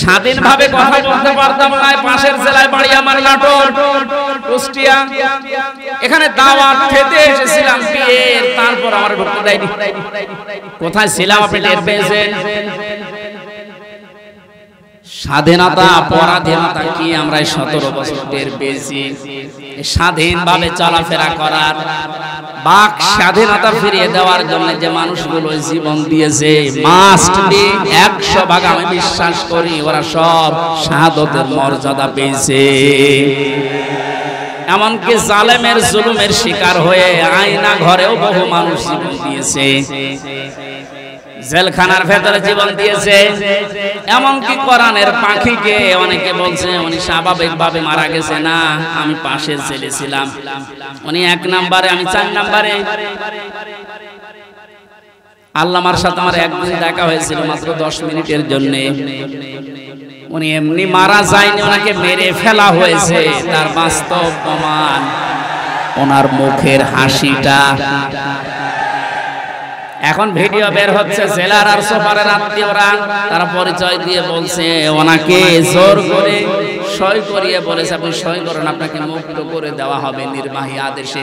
স্বাধীনভাবে কথা বলতে পারতাম না। পাশের জেলায় বাড়ি আমার নাটোর, কুষ্টিয়া। এখানে দাওয়াত খেতে এসেছিলাম বিয়ের, তারপর আমার ঢুকতে দেয়নি। কোথায় ছিলাম আপনি টের পেয়েছেন? স্বাধীনতা পরাধীনতা কি আমরা 17 বছর টের পেয়েছি। স্বাধীনভাবে চলাফেরা করার, বাক স্বাধীনতা ফিরিয়ে দেওয়ার জন্য যে মানুষগুলো জীবন দিয়েছে, মাস্ট বি 100 ভাগ আমি বিশ্বাস করি ওরা সব শাহাদাতের মর্যাদা পেয়েছে। এমনকি জালেমের জুলুমের শিকার হয়ে আয়না ঘরেও বহু মানুষ জীবন দিয়েছে, জেলখানার ভেতরে জীবন দিয়েছে। এমনকি কোরআনের পাখিকে অনেকে বলছে উনি স্বাভাবিকভাবে মারা গেছে, না, আমি পাশের জেলে ছিলাম, উনি 1 নম্বরে, আমি 4 নম্বরে। আল্লামার সাথে আমার একদিন দেখা হয়েছিল মাত্র 10 মিনিটের জন্য। উনি এমনি মারা যায়নি, ওনাকে মেরে ফেলা হয়েছে। তার বাস্তব প্রমাণ ওনার মুখের হাসিটা। এখন ভিডিও বের হচ্ছে, জেলার আর সুপারের আত্মীয়রা তারা পরিচয় দিয়ে বলছে ওনাকে জোর করে সই করিয়ে বলেছে আপনি সই করেন, আপনাকে মুক্ত করে দেওয়া হবে নির্বাহী আদেশে।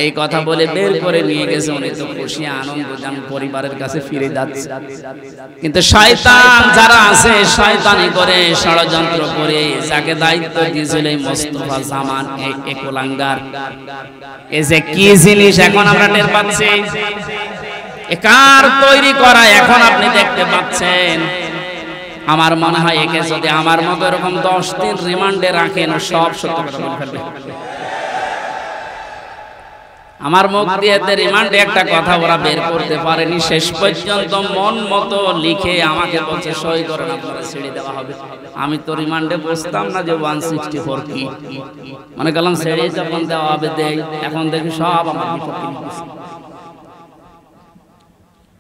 এই কথা বলে বের করে নিয়ে গেছে। উনি তো খুশি আনন্দ জান পরিবারের কাছে ফিরে যাচ্ছে। কিন্তু শয়তান যারা আছে শয়তানি করে, ষড়যন্ত্র করে, যাকে দায়িত্ব দিয়েছিল এই মোস্তফা জামান, এই একলাঙ্গার, এই যে কি জিনিস এখন আমরা টের পাচ্ছি, কার তৈরি করা এখন আপনি দেখতে পাচ্ছেন। আমার মনে হয় একে যদি আমার মতো এরকম 10 দিন রিমান্ডে রাখেন, সব সত্য কথা বলে ফেলবে। আমার মুখ দিয়ে রিমান্ডে একটা কথা ওরা বের করতে পারেনি। শেষ পর্যন্ত মন মতো লিখে আমাকে বলছে সই করেন, আপনারা ছেড়ে দেওয়া হবে। আমি তো রিমান্ডে বসতাম না যে 164 কি, মনে করলাম ছেড়ে যখন দেওয়া হবে দেই। এখন দেখি সব আমার বিপক্ষে লিখেছে।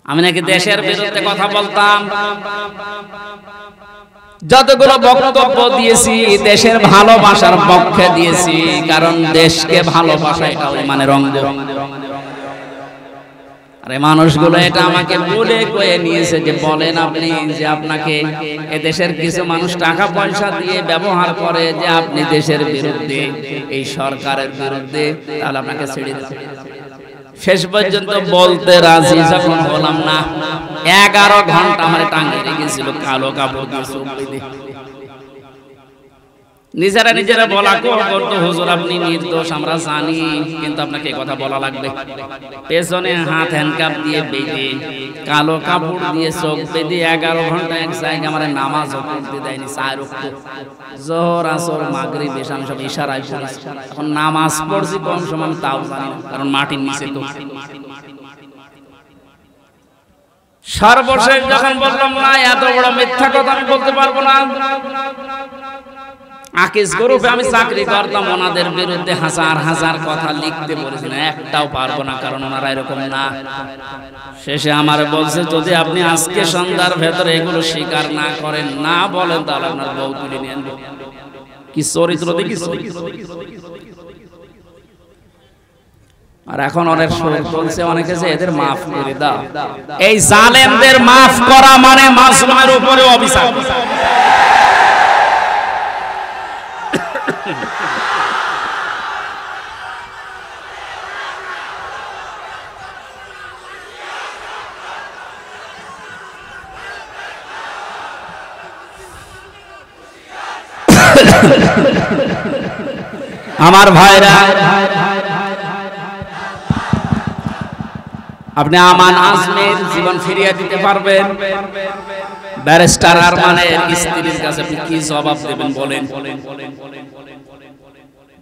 আমি নাকি দেশের বিরুদ্ধে কথা বলতাম। যতগুলো বক্তব্য দিয়েছি দেশের ভালোবাসার পক্ষে দিয়েছি, কারণ দেশকে ভালোবাসা এটা ইমানের অঙ্গ। আরে মানুষগুলো এটা আমাকে বলে কয়ে নিয়েছে যে বলেন আপনি যে আপনাকে এদেশের কিছু মানুষ টাকা পয়সা দিয়ে ব্যবহার করে যে আপনি দেশের বিরুদ্ধে, এই সরকারের বিরুদ্ধে, তাহলে আপনাকে ছেড়ে দেব। শেষ পর্যন্ত বলতে রাজি যখন হলাম না, 11 ঘন্টা আমার টাঙিয়ে রেখেছিল কালো কাপড় দিয়ে চোখ বেঁধে। নিজেরা বলা করতো হুজুর আপনি নির্দোষ আমরা জানি, কিন্তু আপনাকে এই কথা বলা লাগবে। পেছনে হাত হ্যান্ডকাপ দিয়ে বেঁধে, কালো কাপড় দিয়ে চোখ বেঁধে 11 ঘন্টা এক জায়গায় আমার নামাজও পড়তে দেয়নি। 4 ওয়াক্ত যোহর আসর মাগরিব এশা আমি সব ইশারায় পড়েছি। এখন নামাজ পড়ছি কম সময় তাও জানি না, কারণ মাটির নিচে তো। সর্বশেষ যখন বললাম না এত বড় মিথ্যা কথা আমি বলতে পারবো না, আকিস গ্রুপে আমি চাকরি করতাম, ওনাদের বিরুদ্ধে হাজার হাজার কথা লিখতে বলেছি না, একটাও পারবো না, কারণ ওনারা এরকম না। শেষে আমার বলছে যদি আপনি আজকে সন্ধ্যার ভেতরে এগুলো স্বীকার না করেন, না বলেন, তাহলে আপনার বউ তুলে নিয়ে আনবো। কি চরিত্র দেখি। আর এখন অনেক বলছে অনেকে যে এদের মাফ করে দাও। এই জালেমদের মাফ করা মানে মাজলুমের উপরে অভিশাপ। আমার ভাইরা, আপনি আমান আজমের জীবন ফিরিয়ে দিতে পারবেন? ব্যারিস্টার আরমানের স্ত্রীর কাছে আপনি কি জবাব দেবেন বলেন?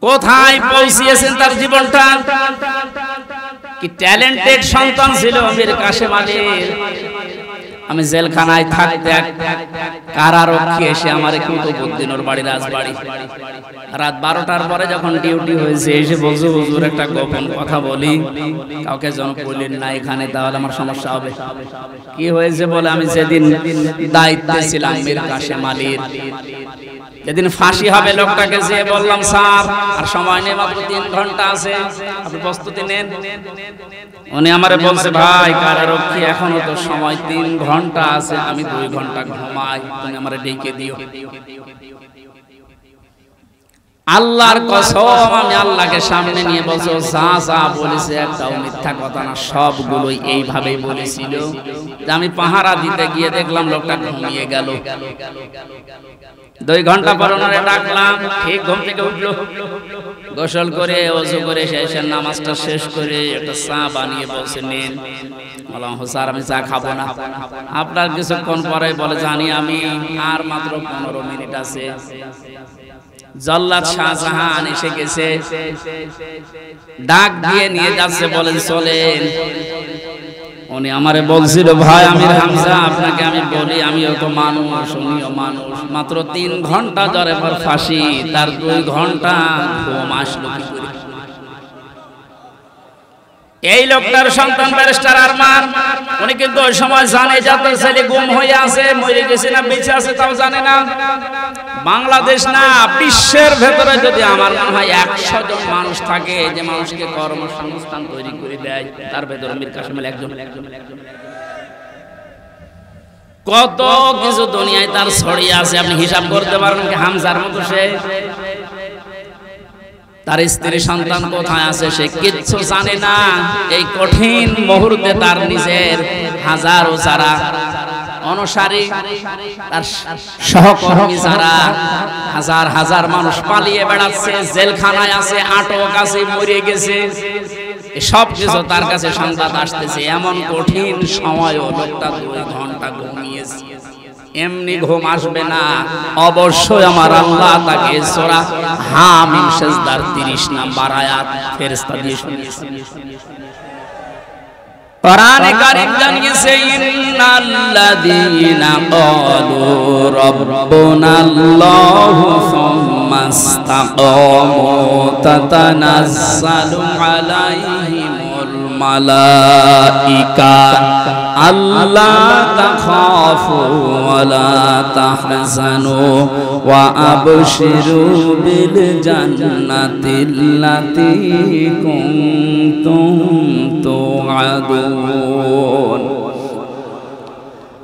কোথায় পৌঁছিয়েছেন তার জীবনটা? কি ট্যালেন্টেড সন্তান ছিল মীর কাসেম আলীর। আমি জেলখানায় থাকতে কারারক্ষী এসে আমার কুতুবউদ্দিনের বাড়ি, রাজবাড়ি, রাত 12টার পরে যখন ডিউটি হয়েছে এসে বলছে হুজুর একটা গোপন কথা বলি, কাউকে যেন বললেন না এখানে, তাহলে আমার সমস্যা হবে। কি হয়েছে বলে, আমি যেদিন দায়িত্বে ছিলাম মীর কাসেম আলীর, যেদিন ফাঁসি হবে লোকটাকে যে বললাম স্যার আর সময় নেই, মাত্র 3 ঘন্টা আছে, আপনি প্রস্তুতি নেন। উনি আমারে বলছে ভাই কারারক্ষী এখনো তো সময় 3 ঘন্টা ঘন্টা আছে, আমি 2 ঘন্টা ঘুমাই, তুমি আমারে ডেকে দিও। আল্লাহর কসম, আমি আল্লাহকে সামনে নিয়ে বলছো, যা যা বলেছে একটাও মিথ্যা কথা না, সবগুলোই এইভাবেই বলেছিল। যে আমি পাহারা দিতে গিয়ে দেখলাম লোকটা ঘুমিয়ে গেল। 2 ঘন্টা পর ওনারে ডাকলাম, ঠিক ঘুম থেকে উঠলো, গোসল করে ওযু করে শেষের নামাজটা শেষ করে একটা চা বানিয়ে বলছে নিন। বললাম স্যার আমি চা খাবো না। আপনার কিছুক্ষণ পরে বলে জানি আমি, আর মাত্র 15 মিনিট আছে। জল্লাদ শাহজাহান এসে গেছে, ডাক দিয়ে নিয়ে যাচ্ছে, বলেন চলেন। উনি আমারে বলছিল ভাই আমির হামজা, আপনাকে আমি বলি আমিও তো মানুষ, উনিও মানুষ। মাত্র 3 ঘন্টা জ্বরে পর ফাঁসি, তার 2 ঘন্টা ঘুম আসলো কি করে? এই লোকটার সন্তান ব্যারিস্টার আরমান, উনি কিন্তু ওই সময় জানে যে তার ছেলে গুম হয়ে আছে, মরে গেছে না বেঁচে আছে তাও জানে না। বাংলাদেশ না, বিশ্বের ভেতরে যদি আমার মনে হয় 100 জন মানুষ থাকে যে মানুষকে কর্মসংস্থান তৈরি করে দেয়, তার ভেতরে মীর কাসেম একজন। কত কিছু দুনিয়ায় তার ছড়িয়ে আছে, আপনি হিসাব করতে পারবেন কি? হামজার মতো সে, তার স্ত্রী সন্তান কোথায় আছে সে কিচ্ছু জানে না। এই কঠিন মুহূর্তে তার নিজের হাজারো যারা অনুসারী, তার সহকর্মী যারা হাজার হাজার মানুষ পালিয়ে বেড়াচ্ছে, জেলখানায় আছে, আটক আছে, মরে গেছে, সব কিছু তার কাছে সংবাদ আসতেছে। এমন কঠিন সময়ও লোকটা 2 ঘন্টা ঘুমিয়েছে। এমনি ঘুম আসবে না, অবশ্যই আমার আল্লাহ তাকে সূরা হামিম সিজদার 30 নম্বর আয়াত ফেরেশতা দিয়ে শুনিয়েছে। কোরআনে কারীম জানিয়েছে ইন্নাল্লাযীনা ক্বালু রাব্বুনাল্লাহু সুম্মা ইসতাকামু তাতানাজ্জালু আলাইহিমুল মালাইকা আল্লা তাখাফু ওয়া লা তাহজানু ওয়া আবশিরু বিল জান্নাতিল্লাতী কুনতুম তুআদুন।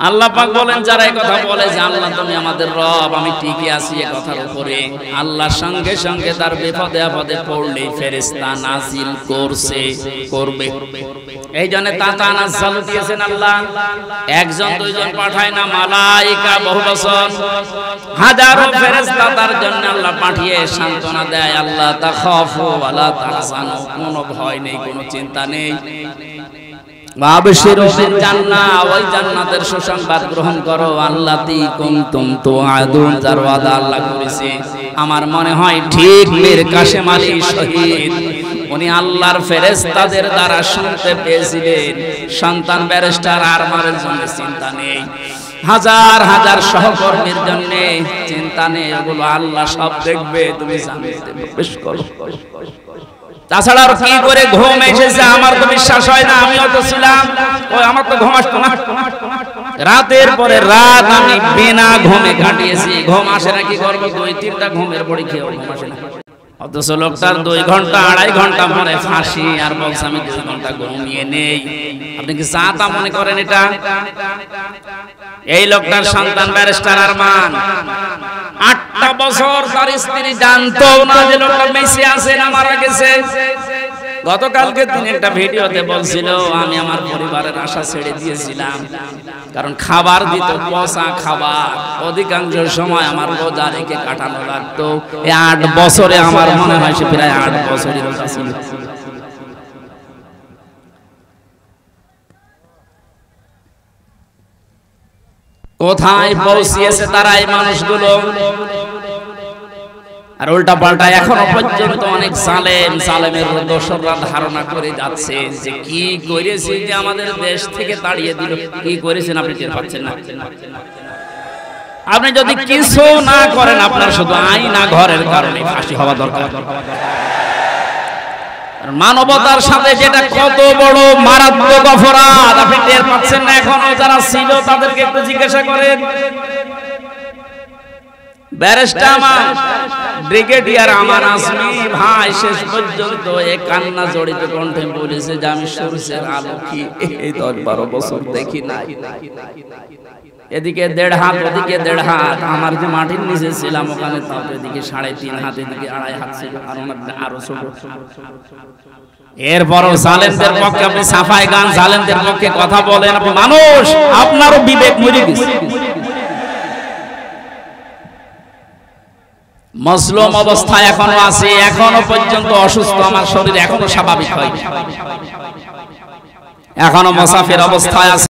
আল্লাহ পাক বলেন, যারা এই কথা বলে যে আল্লাহ তুমি আমাদের রব, আমি ঠিকই আছি এই কথার উপরে, আল্লাহর সঙ্গে সঙ্গে তার বিপদে আপদে পড়লে ফেরেশতা নাজিল করবে। এই জন্য তাতানাজ্জালু দিয়েছেন আল্লাহ, 1 জন 2 জন পাঠায় না, মালায়েকা বহু বছর হাজারো ফেরেশতা তার জন্য আল্লাহ পাঠিয়ে সান্ত্বনা দেয়। আল্লাহ তাখাফু ওয়া লা তাহজানু, কোনো ভয় নেই, কোনো চিন্তা নেই। ওয়াবশিরু বিল জান্নাহ, ওই জান্নাতের সুসংবাদ গ্রহণ করো, আল্লাতী কুনতুম তুআদুন, যার ওয়াদা আল্লাহ করেছে। আমার মনে হয় ঠিক মীর কাসেম আলী শহীদ, উনি আল্লাহর ফেরেশতাদের দ্বারা শুনতে পেয়েছিলেন সন্তান ব্যারিস্টার আরমানের জন্য চিন্তা নেই, হাজার হাজার সহকর্মীর জন্য চিন্তা নেই, ওগুলো আল্লাহ সব দেখবে, তুমি জানতে বেশ করো। তাছাড়া আর কি করে ঘুম এসেছে আমার তো বিশ্বাস হয় না। আমিও তো ছিলাম, ওই আমার তো ঘুম আসতো না, রাতের পরে রাত আমি বিনা ঘুমে কাটিয়েছি। ঘুম আসে না, কি করবো, 2-3টা ঘুমের বড়ি খেয়েও ঘুম আসে না। অথচ লোকটার 2 ঘন্টা 2.5 ঘন্টা পরে ফাঁসি, আর বলছে আমি 2 ঘন্টা ঘুমিয়ে নেই। আপনি কি চাতা মনে করেন এটা? এই লোকটার সন্তান ব্যারিস্টার আরমান 8টা বছর তার স্ত্রী জানতো না যে লোকটা বেঁচে আছে না মারা গেছে। গতকালকে তিনি একটা ভিডিওতে বলছিল আমি আমার পরিবারের আশা ছেড়ে দিয়েছিলাম, কারণ খাবার দিত পচা খাবার, অধিকাংশ সময় আমার রোজা রেখে কাটানো লাগতো। এই 8 বছরে আমার মনে হয় সে প্রায় 8 বছরই রোজা ছিল। কোথায় পৌঁছিয়েছে তারা এই মানুষগুলো? আর উল্টা পাল্টা এখনো পর্যন্ত অনেক জালেমের দোসররা ধারণা করে যাচ্ছে যে কি করেছে যে আমাদের দেশ থেকে তাড়িয়ে দিল। কি করেছেন আপনি টের পাচ্ছেন না? আপনি যদি কিছু না করেন, আপনার শুধু আইনা ঘরের কারণে ফাঁসি হওয়া দরকার। মানবতার সাথে যেটা কত বড় মারাত্মক অপরাধ, আপনি টের পাচ্ছেন না এখনো? যারা ছিল তাদেরকে একটু জিজ্ঞাসা করেন। ব্যারিস্টার ব্রিগেডিয়ার আমান আজমি ভাই শেষ পর্যন্ত এই কান্না জড়িত কণ্ঠে বলেছে যে আমি সূর্যের আলো কি এই 10-12 বছর দেখি নাই। এদিকে 1.5 হাত, ওদিকে 1.5 হাত, আমার যে মাটির নিচে ছিলাম ওখানে তাও এদিকে 3.5 হাত, এদিকে 2.5 হাত ছিল, আর ওনার আরো ছোট। এরপরও জালেমদের পক্ষে আপনি সাফাই গান, জালেমদের পক্ষে কথা বলেন। আপনি মানুষ, আপনারও বিবেক মরে গেছে। মজলুম অবস্থায় এখনো আছে, এখনো পর্যন্ত অসুস্থ, আমার শরীর এখনো স্বাভাবিক হয়নি, এখনো মুসাফির অবস্থায় আছে।